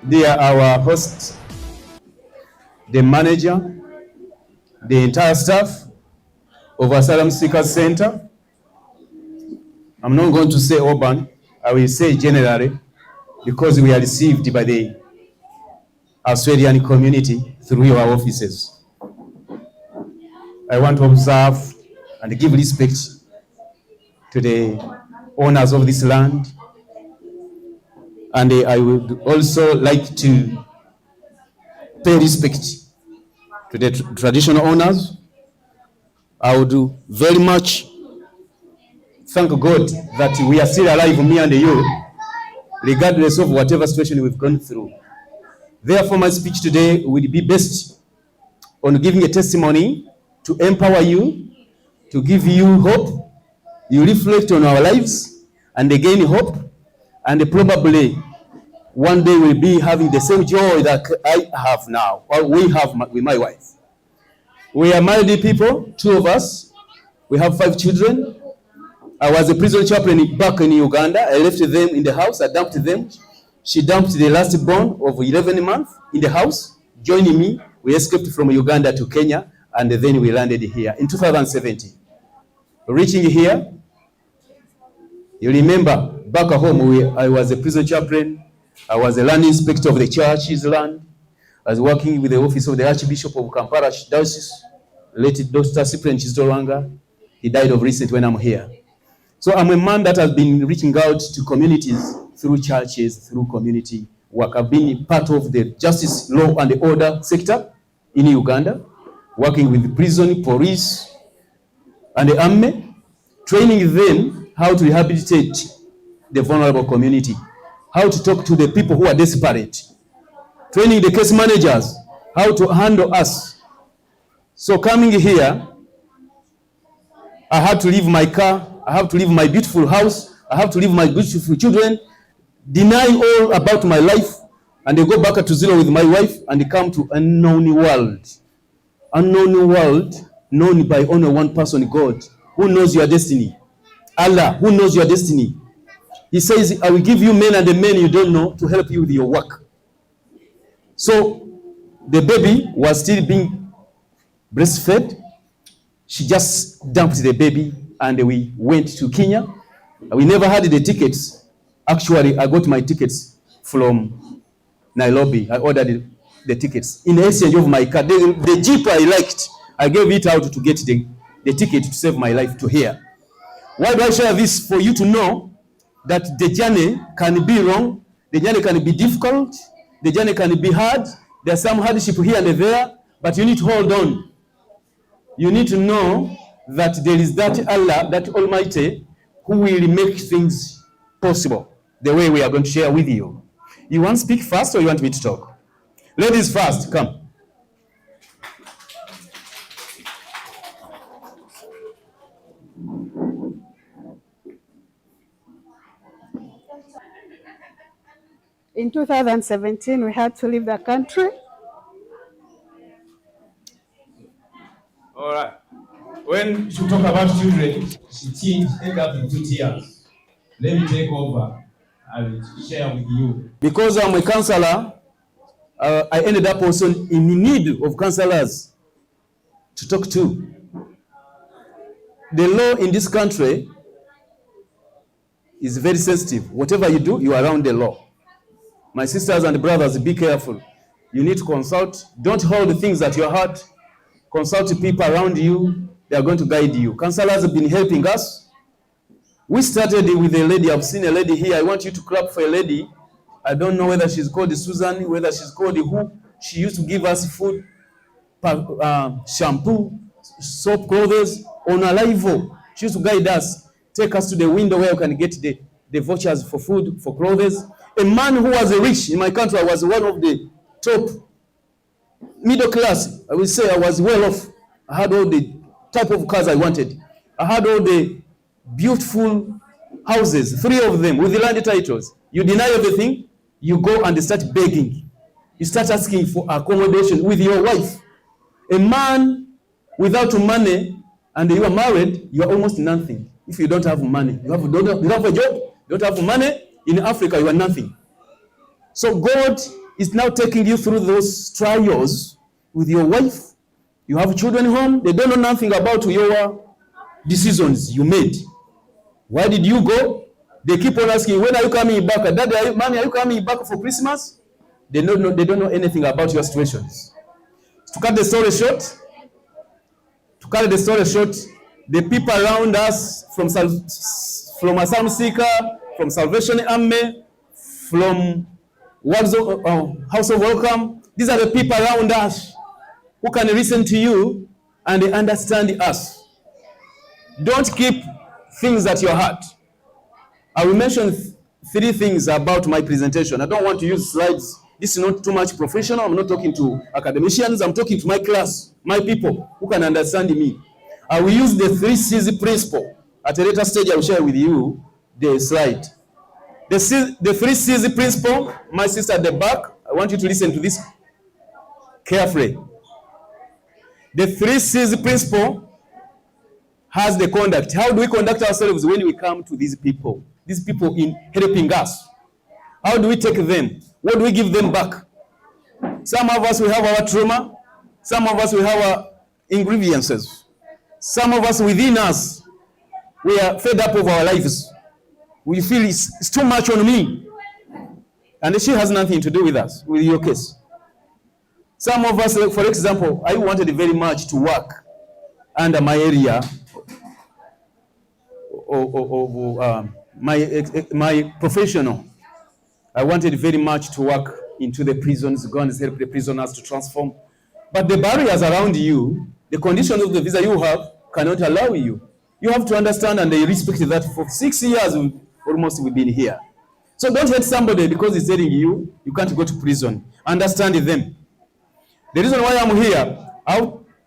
They are our hosts, the manager, the entire staff of Asylum Seekers Center. I'm not going to say urban, I will say generally, because we are received by the Australian community through your offices. I want to observe and give respect to the owners of this land, and I would also like to pay respect to the traditional owners. I would very much thank God that we are still alive, me and you, regardless of whatever situation we've gone through. Therefore, my speech today will be based on giving a testimony to empower you, to give you hope. You reflect on our lives and gain hope, and probably one day we'll be having the same joy that I have now, or we have with my wife. We are married people, 2 of us. We have 5 children. I was a prison chaplain back in Uganda. I left them in the house. I dumped them. She dumped the last born of 11 months in the house. Joining me, we escaped from Uganda to Kenya, and then we landed here in 2017. Reaching here, you remember, back at home, I was a prison chaplain. I was a land inspector of the church's land. I was working with the office of the Archbishop of Kampala Diocese, late Dr. Cyprian Chizolwanga. He died of recent when I'm here. So I'm a man that has been reaching out to communities through churches, through community work. I've been part of the justice, law, and the order sector in Uganda, working with the prison, police, and the army, training them how to rehabilitate the vulnerable community, how to talk to the people who are desperate, training the case managers how to handle us. So coming here, I had to leave my car, I have to leave my beautiful house, I have to leave my beautiful children, deny all about my life, and they go back to zero with my wife and come to unknown world. Unknown world known by only one person, God, who knows your destiny. Allah, who knows your destiny. He says, I will give you men and the men you don't know to help you with your work. So the baby was still being breastfed. She just dumped the baby and we went to Kenya. We never had the tickets. Actually, I got my tickets from Nairobi. I ordered the tickets. In exchange of my car, the Jeep I liked, I gave it out to get the ticket to save my life to here. Why do I share this? For you to know that the journey can be wrong, the journey can be difficult, the journey can be hard. There's some hardship here and there, but you need to hold on. You need to know that there is that Allah, that Almighty, who will make things possible the way we are going to share with you. You want to speak first or you want me to talk? Ladies first, come. In 2017, we had to leave the country. All right. When she talk about children, she ended up in 2 tears. Let me take over and share with you. Because I'm a counselor, I ended up also in need of counselors to talk to. The law in this country is very sensitive. Whatever you do, you are around the law. My sisters and brothers, be careful. You need to consult. Don't hold things at your heart. Consult people around you. They are going to guide you. Counselors have been helping us. We started with a lady. I've seen a lady here. I want you to clap for a lady. I don't know whether she's called Susan, whether she's called who. She used to give us food, shampoo, soap, clothes on arrival. She used to guide us, take us to the window where you can get the vouchers for food, for clothes. A man who was rich in my country, I was one of the top middle class. I will say I was well off. I had all the type of cars I wanted. I had all the beautiful houses, 3 of them with the land titles. You deny everything, you go and start begging. You start asking for accommodation with your wife. A man without money and you are married, you are almost nothing. If you don't have money, you don't have a job, you don't have money, in Africa you are nothing. So God is now taking you through those trials with your wife. You have children home. They don't know nothing about your decisions you made. Why did you go? They keep on asking, when are you coming back? Daddy, mommy, are you coming back for Christmas? They don't know anything about your situations. To cut the story short, the people around us from Asylum Seeker, from Salvation Army, from House of Welcome, these are the people around us who can listen to you and they understand us. Don't keep things at your heart. I will mention 3 things about my presentation. I don't want to use slides. This is not too much professional. I'm not talking to academicians. I'm talking to my class, my people who can understand me. I will use the 3 C's principle. At a later stage, I will share with you the slide. The 3 C's principle, my sister at the back, I want you to listen to this carefully. The 3 C's principle has the conduct. How do we conduct ourselves when we come to these people? These people in helping us. How do we take them? What do we give them back? Some of us, we have our trauma. Some of us, we have our grievances. Some of us within us, we are fed up of our lives. We feel it's too much on me. And she has nothing to do with us, with your case. Some of us, for example, I wanted very much to work under my area of my professional. I wanted very much to work into the prisons, go and help the prisoners to transform. But the barriers around you, the conditions of the visa you have, cannot allow you. You have to understand and they respect that for 6 years almost we've been here. So don't hate somebody because he's telling you you can't go to prison. Understand them. The reason why I'm here,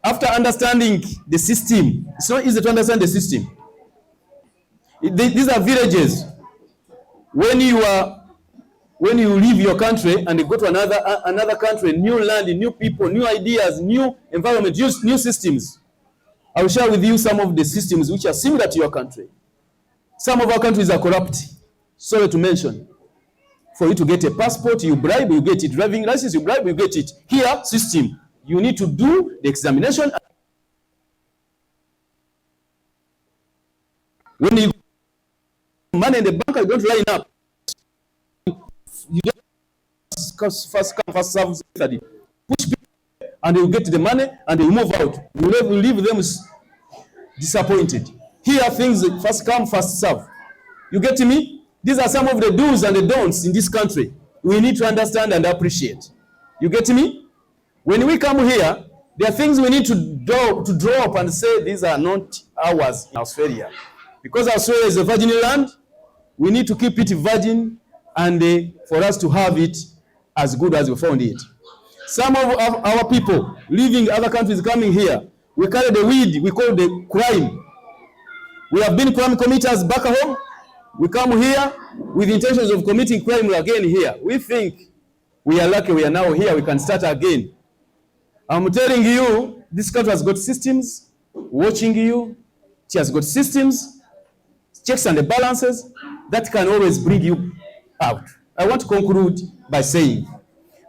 after understanding the system, it's not easy to understand the system. These are villages. When you leave your country and you go to another country, new land, new people, new ideas, new environment, new systems. I will share with you some of the systems which are similar to your country. Some of our countries are corrupt. Sorry to mention. For you to get a passport, you bribe, you get it. Driving license, you bribe, you get it. Here, system. You need to do the examination. When you money in the bank, you don't line up. You just first come, first serve. Push people, and you get the money, and you move out. You leave them disappointed. Here, things first come, first serve. You get me? These are some of the do's and the don'ts in this country. We need to understand and appreciate. You get me? When we come here, there are things we need to draw up and say these are not ours in Australia. Because Australia is a virgin land, we need to keep it virgin and for us to have it as good as we found it. Some of our people leaving other countries coming here, we carry the weed, we call the crime. We have been crime committers back home. We come here with intentions of committing crime again here. We think we are lucky we are now here, we can start again. I'm telling you, this country has got systems watching you. She has got systems, checks and the balances that can always bring you out. I want to conclude by saying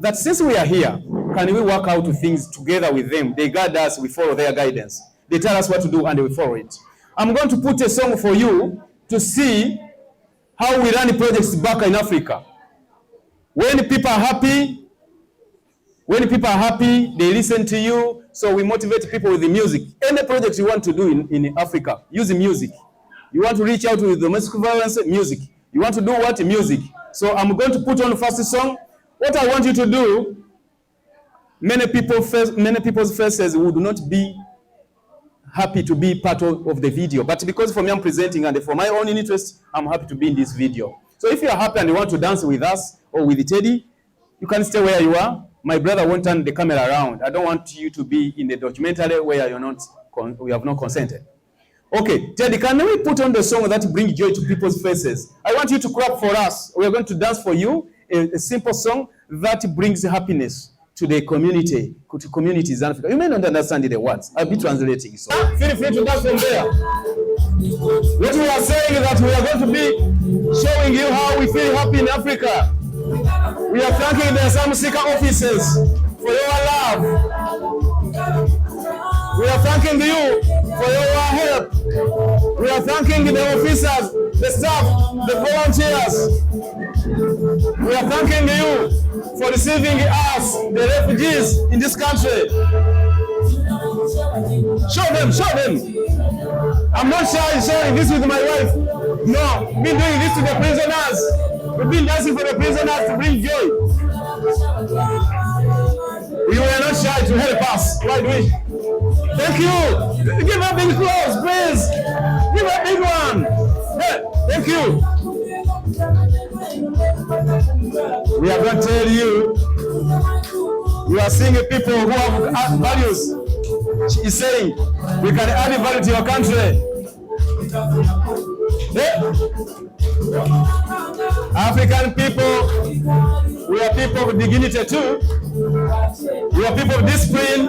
that since we are here, can we work out things together with them? They guide us, we follow their guidance. They tell us what to do and we follow it. I'm going to put a song for you to see how we run projects back in Africa. When people are happy, they listen to you. So we motivate people with the music. Any project you want to do in Africa, use music. You want to reach out with domestic violence, music. You want to do what? Music. So I'm going to put on the first song. What I want you to do, many people's faces would not be happy to be part of the video. But because for me I'm presenting and for my own interest, I'm happy to be in this video. So if you are happy and you want to dance with us or with Teddy, you can stay where you are. My brother won't turn the camera around. I don't want you to be in the documentary where we have not consented. Okay, Teddy, can we put on the song that brings joy to people's faces? I want you to clap for us. We are going to dance for you, a simple song that brings happiness to the community, to communities in Africa. You may not understand the words. I'll be translating. So feel free to dance from there. What we are saying is that we are going to be showing you how we feel happy in Africa. We are thanking the asylum seeker officers for your love. We are thanking you for your help. We are thanking the officers, the staff, the volunteers. We are thanking you for receiving us, the refugees in this country. Show them, show them. I'm not sharing this with my wife. No, we've been doing this to the prisoners. We've been dancing for the prisoners to bring joy. We were not shy to help us. Why do we? Thank you. Give a big applause, please. Give a big one. Hey, thank you. We are going to tell you, you are seeing people who have values. She is saying, we can add value to your country. Yeah. African people, we are people of dignity too. We are people of discipline.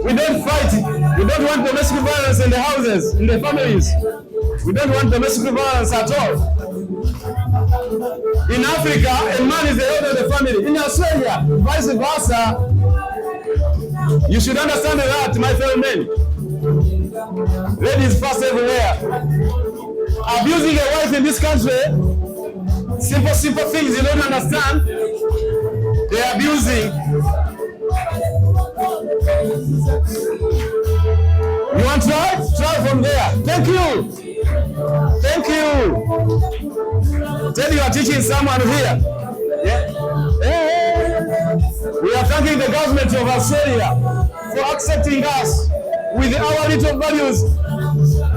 We don't fight. We don't want domestic violence in the houses, in the families. We don't want domestic violence at all. In Africa, a man is the head of the family. In Australia, vice versa. You should understand that, my fellow men. Ladies first everywhere. Abusing a wife in this country, simple things you don't understand, they are abusing. You want to try? Try from there. Thank you. Thank you. Tell you are teaching someone here. Yeah. We are thanking the government of Australia for accepting us with our little values,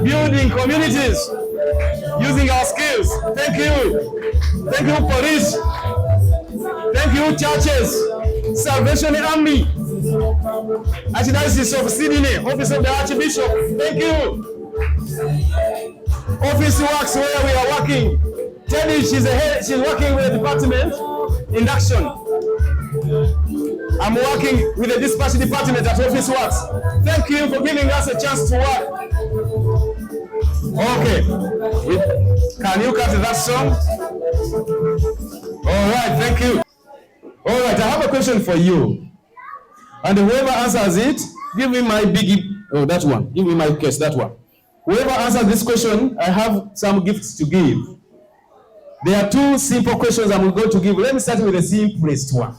building communities, using our skills. Thank you. Thank you, police. Thank you, churches, Salvation Army, Archdiocese of Sydney, Office of the Archbishop. Thank you. Office works where we are working. Teddy, she's working with the department, induction. I'm working with the dispatch department at Office Works. Thank you for giving us a chance to work. Okay. Can you cut that song? All right, thank you. All right, I have a question for you. And whoever answers it, give me my big, that one. Give me my case, that one. Whoever answers this question, I have some gifts to give. There are two simple questions I'm going to give. Let me start with the simplest one.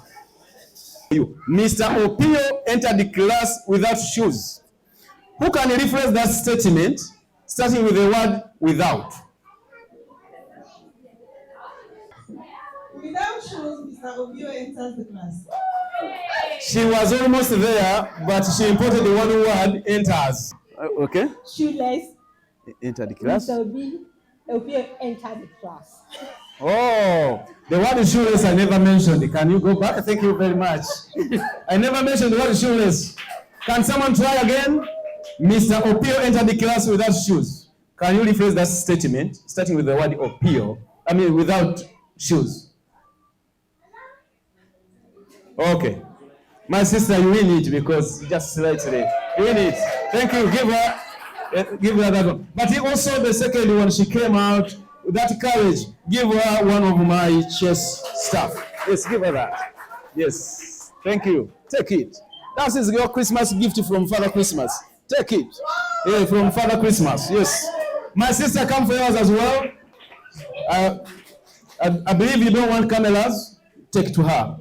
Mr. Opio entered the class without shoes. Who can rephrase that statement, starting with the word without? Without shoes, Mr. Opio enters the class. She was almost there, but she imported the one word enters. Okay. Shoeless. Enter the class. Mr. Opio entered the class. Oh, the word shoeless I never mentioned. Can you go back? Thank you very much. I never mentioned the word shoeless. Can someone try again? Mr. Opio entered the class without shoes. Can you rephrase that statement, starting with the word Opio? I mean, without shoes. Okay. My sister, you win it because just slightly. You win it. Thank you. Give her that one. But also the second one, she came out with that courage. Give her one of my chest stuff. Yes, give her that. Yes. Thank you. Take it. That is your Christmas gift from Father Christmas. Take it. Yeah, from Father Christmas. Yes. My sister, come for yours as well. I believe you don't want cameras. Take it to her.